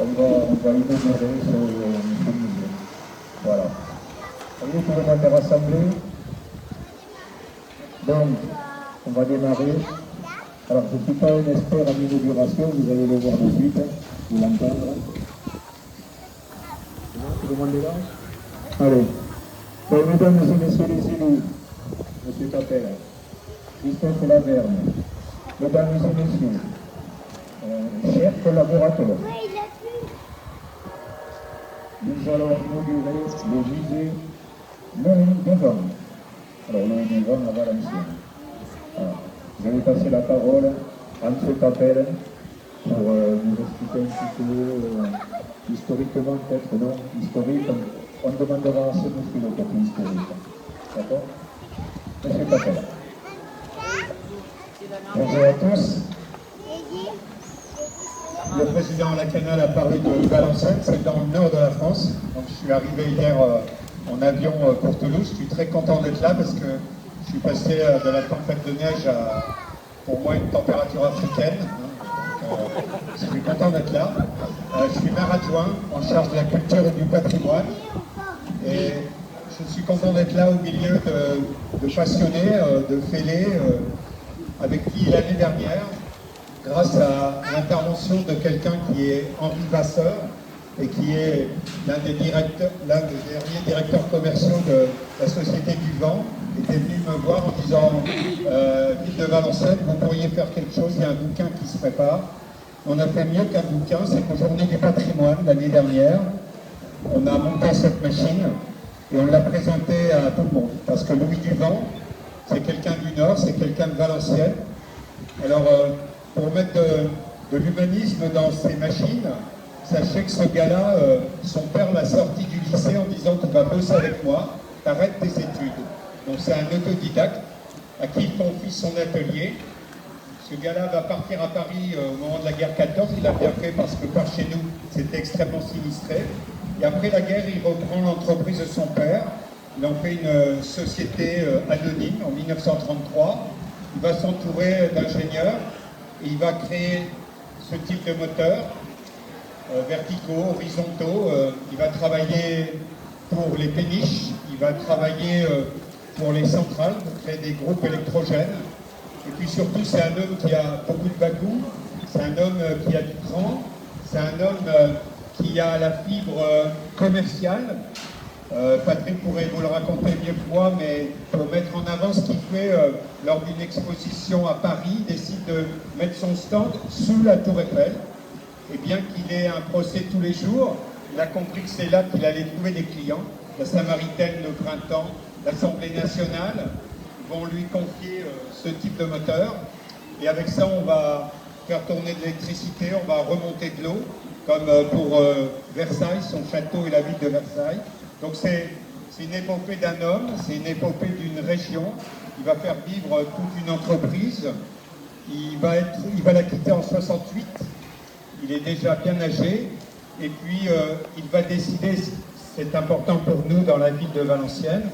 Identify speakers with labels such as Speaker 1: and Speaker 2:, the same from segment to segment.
Speaker 1: on va inaugurer ce musée. Voilà. Vous voyez, tout le monde est rassemblé. Donc, on va démarrer. Alors, je ne suis pas un expert en inauguration, vous allez le voir de suite, vous l'entendre. Tout le monde est là? Allez. Donc, mesdames et messieurs les élus, M. Capel, Christophe Laverne, mesdames et messieurs, chers collaborateurs, nous allons inaugurer le musée Louis Duvant. Alors, Louis Duvant à Valenciennes. Alors, je vais passer la parole à M. Capel pour nous expliquer un petit peu, historiquement peut-être, non, historique, on demandera à ce monsieur le côté historique. D'accord? M. Capel. Bonjour à tous. Le président Lacanal a parlé de Valenciennes, c'est dans le nord de la France. Donc je suis arrivé hier en avion pour Toulouse. Je suis très content d'être là parce que je suis passé de la tempête de neige à, pour moi, une température africaine. Je suis content d'être là. Je suis maire adjoint en charge de la culture et du patrimoine. Et je suis content d'être là au milieu de passionnés, de fêlés, avec qui l'année dernière, grâce à l'intervention de quelqu'un qui est Henri Vasseur et qui est l'un des derniers directeurs commerciaux de la Société du Vent, était venu me voir en disant Ville de Valenciennes, vous pourriez faire quelque chose, il y a un bouquin qui se prépare. On a fait mieux qu'un bouquin, c'est qu'au Journée du patrimoine, l'année dernière, on a monté cette machine et on l'a présentée à tout le monde. Parce que Louis Duvant, c'est quelqu'un du Nord, c'est quelqu'un de Valenciennes. Alors, pour mettre de l'humanisme dans ces machines, sachez que ce gars-là, son père l'a sorti du lycée en disant tu vas bosser avec moi, t'arrêtes tes études. Donc c'est un autodidacte à qui il confie son atelier. Ce gars-là va partir à Paris au moment de la guerre 14, il a bien fait parce que par chez nous, c'était extrêmement sinistré. Et après la guerre, il reprend l'entreprise de son père, il en fait une société anonyme en 1933. Il va s'entourer d'ingénieurs. Et il va créer ce type de moteur, verticaux, horizontaux. Il va travailler pour les péniches, il va travailler pour les centrales, pour créer des groupes électrogènes. Et puis surtout, c'est un homme qui a beaucoup de bagou, c'est un homme qui a du cran, c'est un homme qui a la fibre commerciale. Patrick pourrait vous le raconter mieux que moi, mais pour mettre en avant ce qu'il fait lors d'une exposition à Paris, il décide de mettre son stand sous la Tour Eiffel. Et bien qu'il ait un procès tous les jours, il a compris que c'est là qu'il allait trouver des clients. La Samaritaine, le Printemps, l'Assemblée nationale vont lui confier ce type de moteur. Et avec ça, on va faire tourner de l'électricité, on va remonter de l'eau, comme pour Versailles, son château et la ville de Versailles. Donc c'est une épopée d'un homme, c'est une épopée d'une région. Il va faire vivre toute une entreprise. Il va la quitter en 68. Il est déjà bien âgé. Et puis il va décider, c'est important pour nous dans la ville de Valenciennes,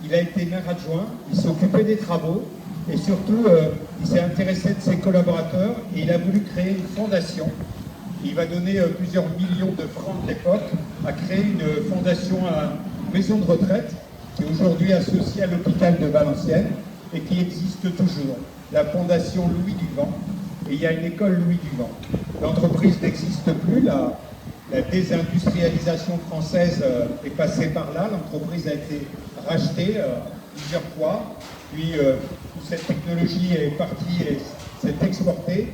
Speaker 1: il a été maire adjoint, il s'est occupé des travaux et surtout il s'est intéressé de ses collaborateurs et il a voulu créer une fondation. Il va donner plusieurs millions de francs de l'époque à créer une fondation à une maison de retraite qui est aujourd'hui associée à l'hôpital de Valenciennes et qui existe toujours. La fondation Louis Duvant, et il y a une école Louis Duvant. L'entreprise n'existe plus, la désindustrialisation française est passée par là, l'entreprise a été rachetée plusieurs fois, puis toute cette technologie est partie et s'est exportée.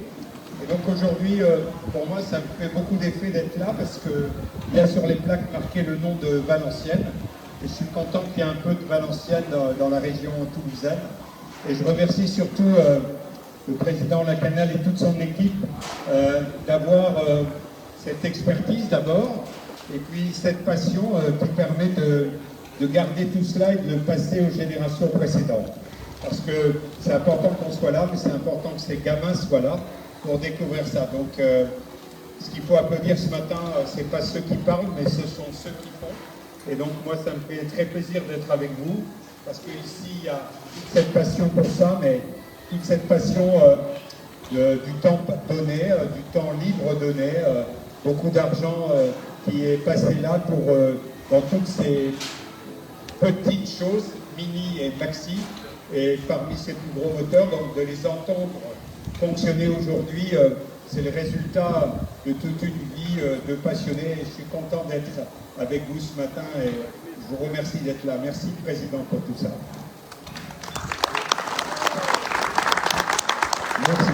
Speaker 1: Et donc aujourd'hui, pour moi, ça me fait beaucoup d'effet d'être là parce qu'il y a sur les plaques marqué le nom de Valenciennes. Et je suis content qu'il y ait un peu de Valenciennes dans la région toulousaine. Et je remercie surtout le président Lacanal et toute son équipe d'avoir cette expertise d'abord, et puis cette passion qui permet de garder tout cela et de le passer aux générations précédentes. Parce que c'est important qu'on soit là, mais c'est important que ces gamins soient là pour découvrir ça. Donc, ce qu'il faut applaudir ce matin, c'est pas ceux qui parlent, mais ce sont ceux qui font. Et donc, moi, ça me fait très plaisir d'être avec vous, parce qu'ici, il y a toute cette passion pour ça, mais toute cette passion du temps donné, du temps libre donné, beaucoup d'argent qui est passé là pour, dans toutes ces petites choses, mini et maxi, et parmi ces plus gros moteurs, donc de les entendre fonctionner aujourd'hui, c'est le résultat de toute une vie de passionnés. Je suis content d'être avec vous ce matin et je vous remercie d'être là. Merci Président pour tout ça.
Speaker 2: Merci.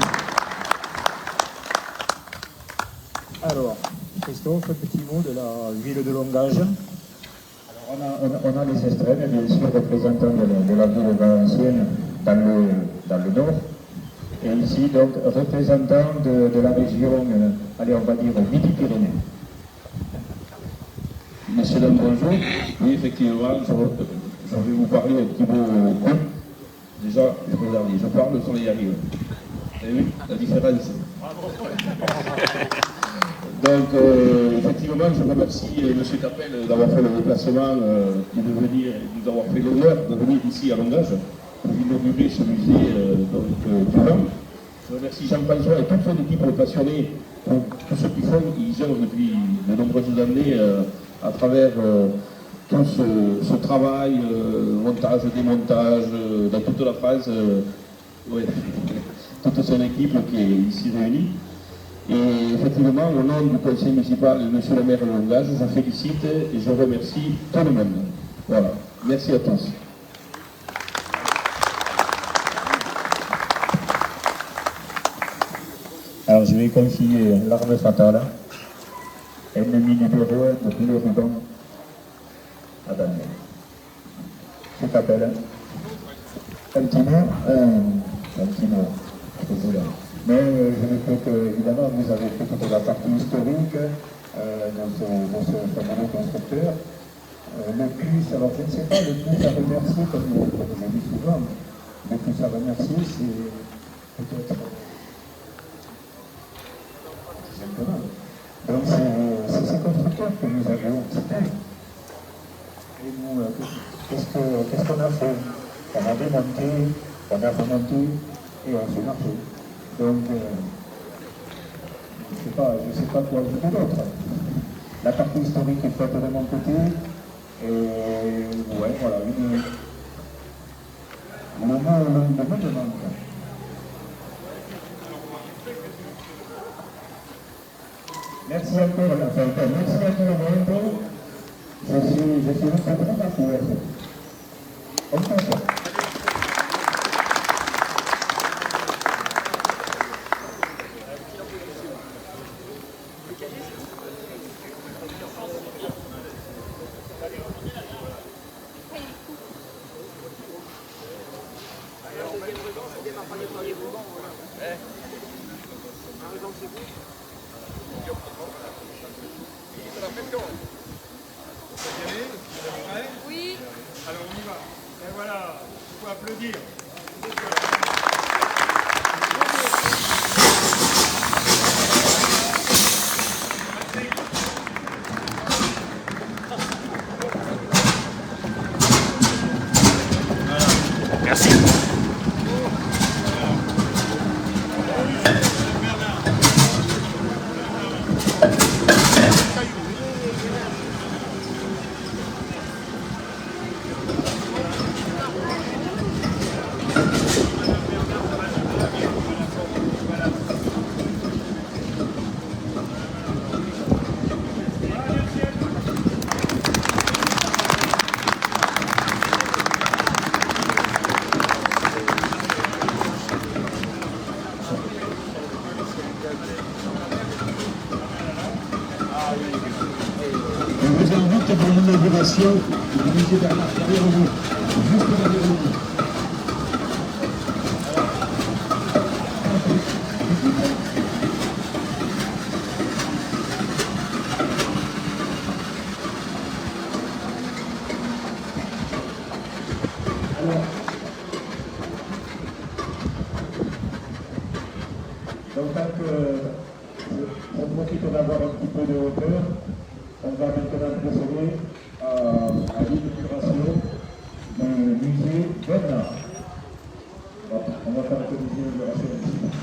Speaker 2: Alors, Christophe, petit mot de la ville de Longage.
Speaker 3: On a les extrêmes, bien sûr, représentants de la ville valencienne dans le nord. Et ici, donc, représentants de la région, allez, on va dire, Midi-Pyrénées.
Speaker 4: Monsieur, dames, bonjour. Oui, effectivement, je vais vous parler un petit peu. Déjà, je parle, le soleil arrive. Vous avez vu la différence? Donc, effectivement, je remercie M. Capel d'avoir fait le déplacement, de venir, nous avoir fait l'honneur de venir ici à Longage pour inaugurer ce musée du vin. Je remercie Jean-François et toute son équipe de passionnés pour tout ce qu'ils font. Ils œuvrent depuis de nombreuses années à travers tout ce travail, montage, démontage, dans toute la France. Ouais, toute son équipe qui est ici réunie. Et effectivement, au nom du conseil municipal et de M. le maire de Longage, je félicite et je remercie tout le monde. Voilà. Merci à tous.
Speaker 3: Alors, je vais confier l'arme fatale, ennemi numéro 1 de tous les rubans, à Daniel. Je t'appelle. Un petit mot, désolé. Mais je ne peux que, évidemment, vous avez fait toute la partie historique dans ce fameux constructeur. Le plus, alors je ne sais pas, le plus à remercier, comme je dis souvent, le plus à remercier, c'est peut-être simplement. Donc c'est ces constructeurs que nous avons cités. Et nous, qu'est-ce qu'on a fait? On a démonté, on a remonté et on s'est marché. Donc, je sais pas quoi vous dire d'autre. La partie historique est faite de mon côté. Et ouais, voilà, le mot me manque. Merci encore, merci à tout le monde. Je suis très content. On fait ça.
Speaker 5: Oui.
Speaker 6: Alors on y va. Et voilà, il faut applaudir. Je vous invite pour l'inauguration du musée Bernard derrière vous, juste derrière vous. Donc, on profite d'avoir un petit peu de hauteur. On va maintenant procéder à l'inauguration du musée Bernard. On va faire un peu de l'inauguration ici.